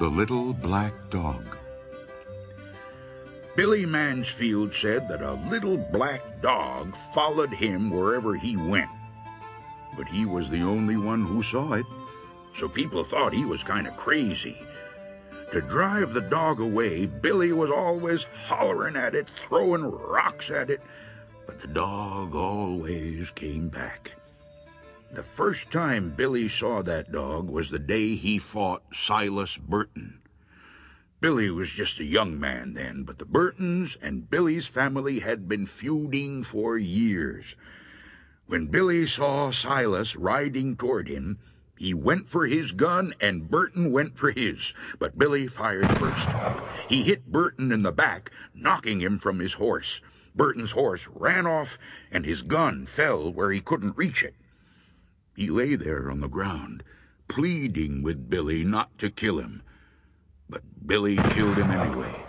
The Little Black Dog. Billy Mansfield said that a little black dog followed him wherever he went. But he was the only one who saw it, so people thought he was kind of crazy. To drive the dog away, Billy was always hollering at it, throwing rocks at it, but the dog always came back. The first time Billy saw that dog was the day he fought Silas Burton. Billy was just a young man then, but the Burtons and Billy's family had been feuding for years. When Billy saw Silas riding toward him, he went for his gun and Burton went for his, but Billy fired first. He hit Burton in the back, knocking him from his horse. Burton's horse ran off and his gun fell where he couldn't reach it. He lay there on the ground, pleading with Billy not to kill him. But Billy killed him anyway.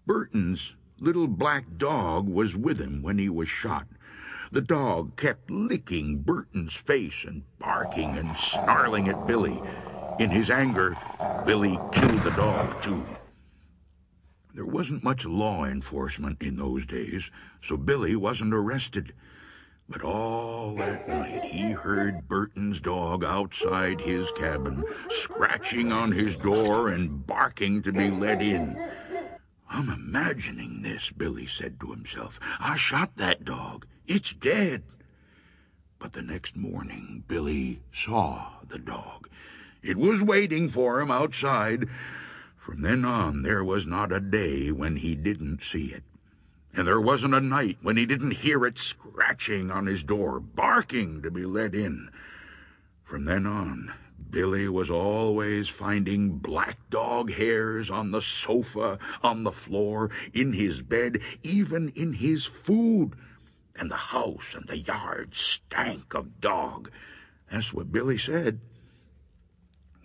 Burton's little black dog was with him when he was shot. The dog kept licking Burton's face and barking and snarling at Billy. In his anger, Billy killed the dog, too. There wasn't much law enforcement in those days, so Billy wasn't arrested. But all that night he heard Burton's dog outside his cabin, scratching on his door and barking to be let in. "I'm imagining this," Billy said to himself. "I shot that dog. It's dead." But the next morning, Billy saw the dog. It was waiting for him outside. From then on, there was not a day when he didn't see it. And there wasn't a night when he didn't hear it scratching on his door, barking to be let in. From then on, Billy was always finding black dog hairs on the sofa, on the floor, in his bed, even in his food. And the house and the yard stank of dog. That's what Billy said.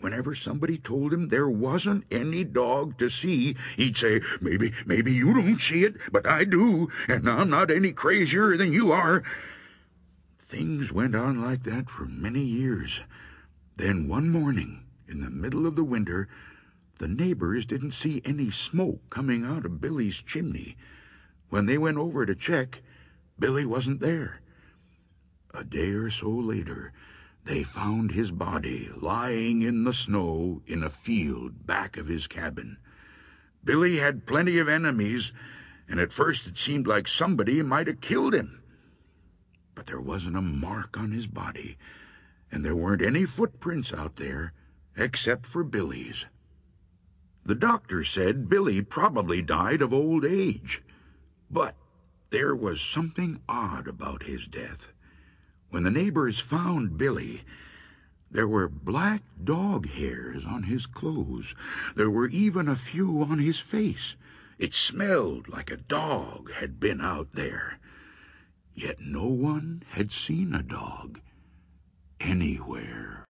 Whenever somebody told him there wasn't any dog to see, he'd say, maybe you don't see it, but I do, and I'm not any crazier than you are." Things went on like that for many years. Then one morning, in the middle of the winter, the neighbors didn't see any smoke coming out of Billy's chimney. When they went over to check, Billy wasn't there. A day or so later, they found his body lying in the snow in a field back of his cabin. Billy had plenty of enemies, and at first it seemed like somebody might have killed him. But there wasn't a mark on his body, and there weren't any footprints out there except for Billy's. The doctor said Billy probably died of old age, but there was something odd about his death. When the neighbors found Billy, there were black dog hairs on his clothes. There were even a few on his face. It smelled like a dog had been out there. Yet no one had seen a dog anywhere.